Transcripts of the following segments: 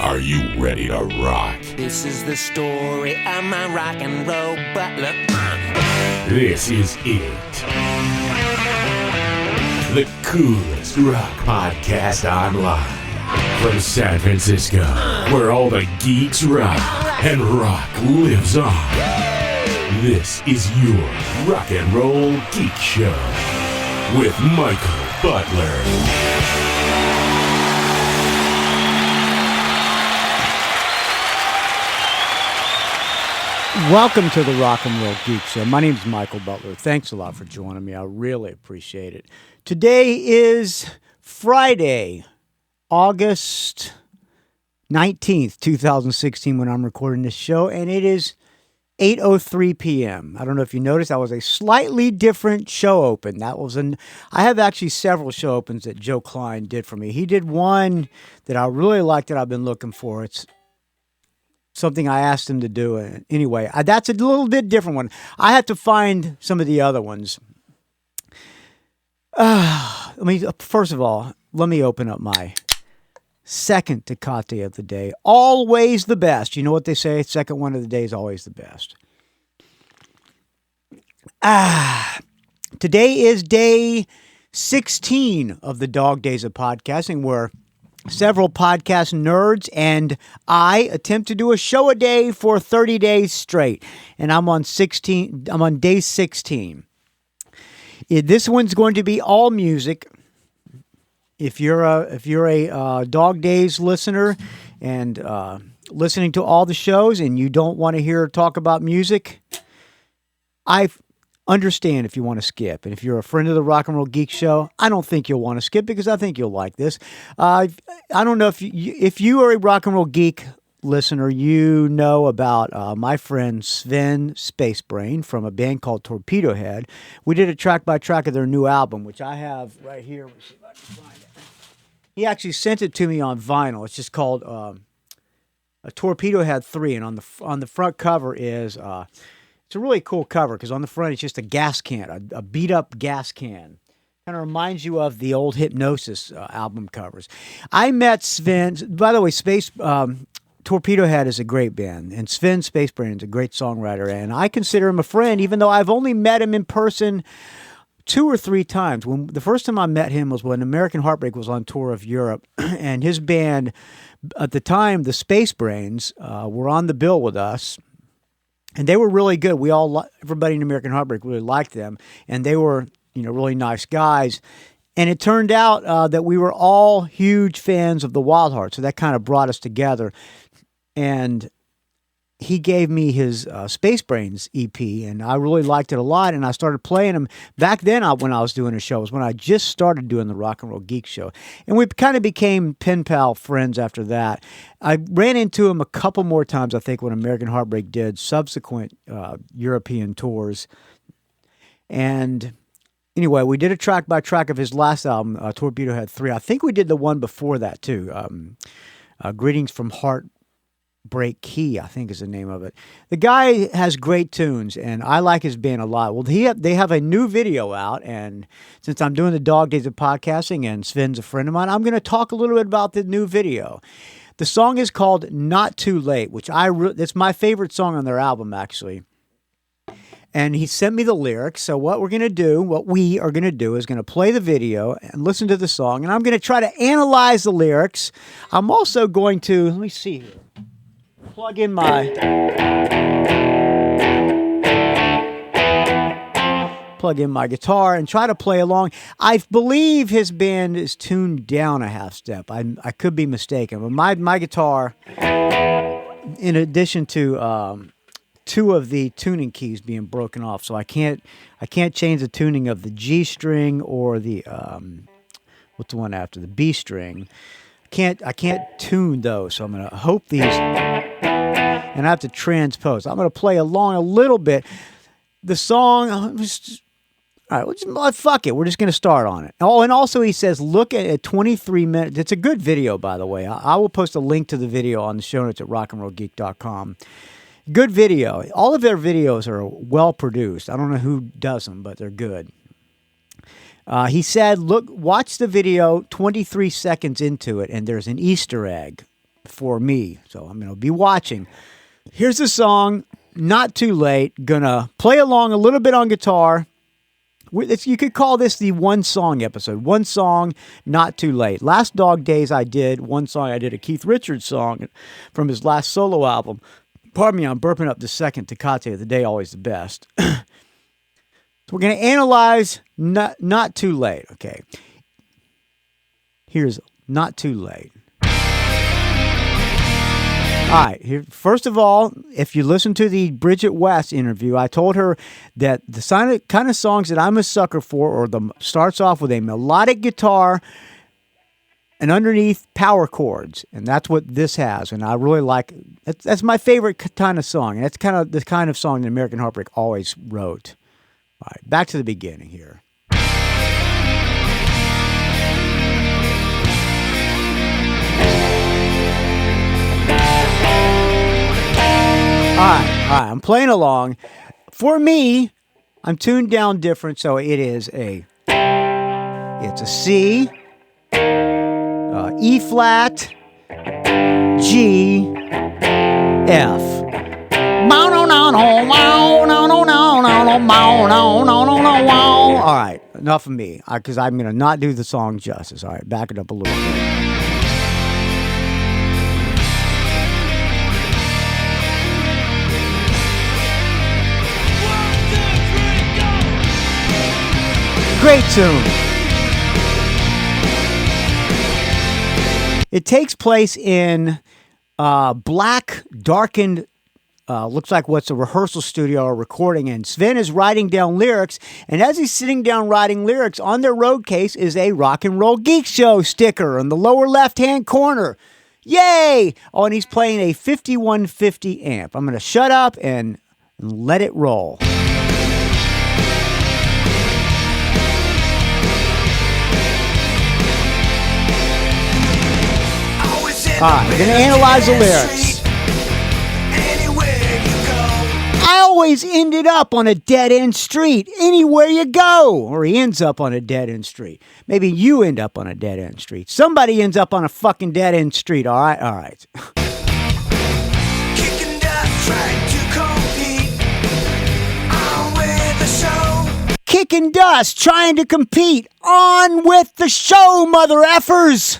Are you ready to rock? This is the story of my rock and roll butler. This is it. The coolest rock podcast online. From San Francisco, where all the geeks rock and rock lives on. This is your Rock and Roll Geek Show with Michael Butler. Welcome to the Rock and Roll Geek Show. My name is Michael Butler. Thanks a lot for joining me. I really appreciate it. Today is Friday, August 19th, 2016, when I'm recording this show, and it is 8:03 p.m. I don't know if you noticed, that was a slightly different show open. I have actually several show opens that Joe Klein did for me. He did one that I really liked that I've been looking for. It's something I asked him to do. Anyway, that's a little bit different one. I had to find some of the other ones. First of all, let me open up my second Tecate of the day. Always the best. You know what they say? Second one of the day is always the best. Today is day 16 of the Dog Days of Podcasting, where several podcast nerds and I attempt to do a show a day for 30 days straight. And I'm on day 16. This one's going to be all music. If you're a Dog Days listener and listening to all the shows and you don't want to hear talk about music, I understand if you want to skip. And if you're a friend of the Rock and Roll Geek Show, I don't think you'll want to skip because I think you'll like this. I don't know if you are a Rock and Roll Geek listener, you know about my friend Sven Spacebrain from a band called Torpedohead. We did a track-by-track of their new album, which I have right here. Let me see if I can find it. He actually sent it to me on vinyl. It's just called a Torpedohead 3, and on the front cover is it's a really cool cover because on the front it's just a gas can, a beat-up gas can. Kind of reminds you of the old Hypnosis album covers. I met Sven. By the way, Torpedohead is a great band, and Sven Spacebrain is a great songwriter, and I consider him a friend, even though I've only met him in person 2 or 3 times. When the first time I met him was when American Heartbreak was on tour of Europe, and his band, at the time, the Spacebrains, were on the bill with us, and they were really good. Everybody in American Heartbreak really liked them, and they were, really nice guys. And it turned out that we were all huge fans of the Wild Heart, so that kind of brought us together. And he gave me his Space Brains EP, and I really liked it a lot, and I started playing him. Back then, when I was doing a show, was when I just started doing the Rock and Roll Geek Show. And we kind of became pen pal friends after that. I ran into him a couple more times, I think, when American Heartbreak did subsequent European tours. And anyway, we did a track-by-track of his last album, Torpedohead 3. I think we did the one before that, too. Greetings from Heartbreak Key, I think is the name of it. The guy has great tunes, and I like his band a lot. Well, they have a new video out, and since I'm doing the Dog Days of Podcasting and Sven's a friend of mine, I'm going to talk a little bit about the new video. The song is called Not Too Late, which it's my favorite song on their album, actually. And he sent me the lyrics. So what we are going to do is going to play the video and listen to the song. And I'm going to try to analyze the lyrics. I'm also going to, let me see here, plug in my guitar and try to play along. I believe his band is tuned down a half step. I could be mistaken. But my guitar, in addition to 2 of the tuning keys being broken off, so I can't change the tuning of the G string or the what's the one after the B string. I can't tune those, so I'm gonna hope these, and I have to transpose. I'm gonna play along a little bit. The song, all right, fuck it. We're just gonna start on it. Oh, and also he says, look at 23 minutes. It's a good video, by the way. I will post a link to the video on the show notes at rockandrollgeek.com. Good video. All of their videos are well produced. I don't know who does them, but they're good. He said, watch the video 23 seconds into it, and there's an Easter egg for me. So I'm going to be watching. Here's the song, Not Too Late. Gonna play along a little bit on guitar. You could call this the one song episode. One song, Not Too Late. Last Dog Days I did one song. I did a Keith Richards song from his last solo album. Pardon me, I'm burping up the second Tecate of the day, always the best. So we're going to analyze Not Too Late. Okay. Here's Not Too Late. All right. First of all, if you listen to the Bridget West interview, I told her that the kind of songs that I'm a sucker for starts off with a melodic guitar and underneath power chords, and that's what this has. And I really like it. That's my favorite kind of song, and that's kind of the kind of song that American Heartbreak always wrote. All right, back to the beginning here. All right, I'm playing along. For me, I'm tuned down different, so it's a C, E flat, G, F. All right, enough of me, because I'm going to not do the song justice. All right, back it up a little bit. Great tune. It takes place in black, darkened, looks like what's a rehearsal studio or recording, and Sven is writing down lyrics, and as he's sitting down writing lyrics, on their road case is a Rock and Roll Geek Show sticker in the lower left-hand corner. Yay! Oh, and he's playing a 5150 amp. I'm going to shut up and let it roll. All right, we're going to analyze the lyrics. I always ended up on a dead-end street, anywhere you go. Or he ends up on a dead-end street. Maybe you end up on a dead-end street. Somebody ends up on a fucking dead-end street, all right? All right. Kicking dust, trying to compete. On with the show. Kicking dust, trying to compete. On with the show, mother effers.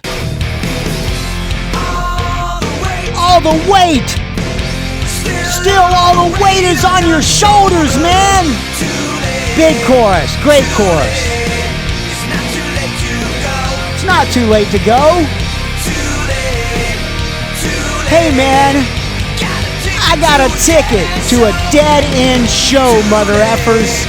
All the weight. Still all the weight is on your shoulders, man. Big chorus. Great chorus. It's not too late to go. Hey, man. I got a ticket to a dead-end show, mother effers.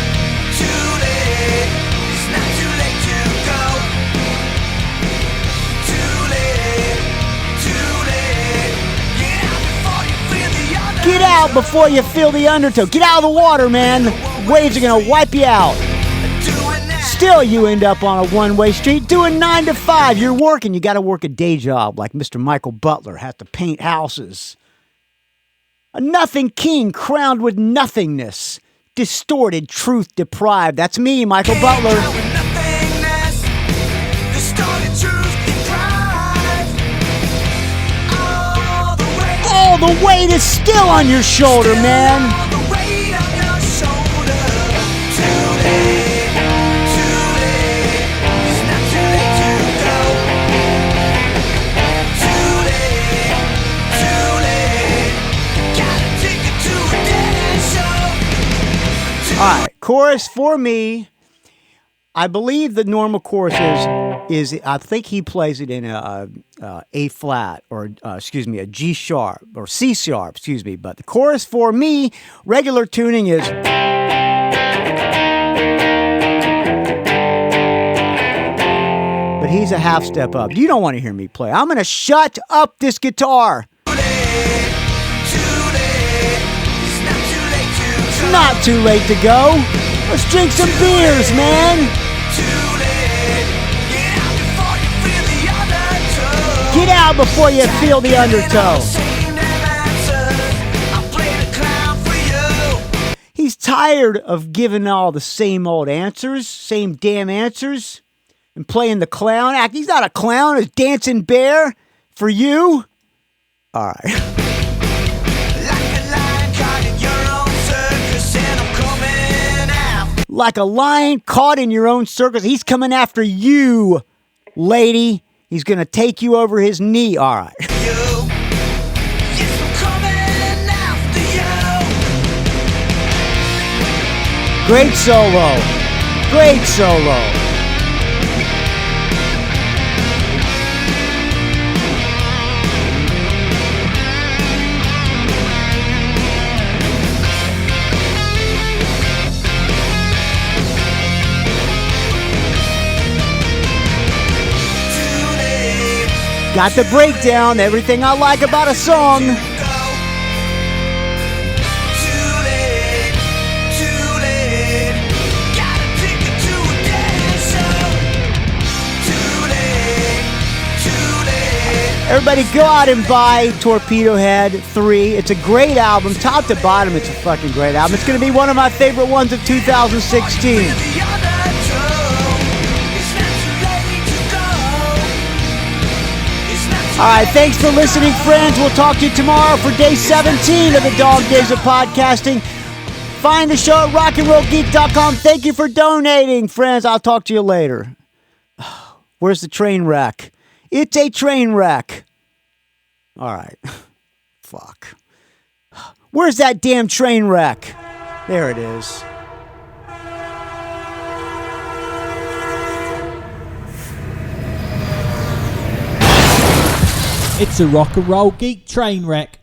Get out before you feel the undertow. Get out of the water, man. The waves are going to wipe you out. Still, you end up on a one-way street doing 9 to 5. You're working. You got to work a day job like Mr. Michael Butler has to paint houses. A nothing king crowned with nothingness. Distorted, truth deprived. That's me, Michael Butler. All the weight is still on your shoulder, man. All right, chorus for me. I believe the normal chorus is I think he plays it in a flat or a G sharp or C sharp, but the chorus for me, regular tuning is but he's a half step up. You don't want to hear me play. I'm going to shut up this guitar. It's not too late to go. Let's drink some beers, man. Get out before you feel the undertow. He's tired of giving all the same old answers, same damn answers, and playing the clown act. He's not a clown, a dancing bear for you. All right. Like a lion caught in your own circus, and I'm coming out. Like a lion caught in your own circus. He's coming after you, lady. He's going to take you over his knee. All right. You. Yes, I'm coming after you. Great solo. Great solo. Got the breakdown, everything I like about a song. Everybody go out and buy Torpedohead 3. It's a great album. Top to bottom, it's a fucking great album. It's going to be one of my favorite ones of 2016. All right, thanks for listening, friends. We'll talk to you tomorrow for day 17 of the Dog Days of Podcasting. Find the show at rockandrollgeek.com. Thank you for donating, friends. I'll talk to you later. Where's the train wreck? It's a train wreck. All right. Fuck. Where's that damn train wreck? There it is. It's a rock and roll geek train wreck.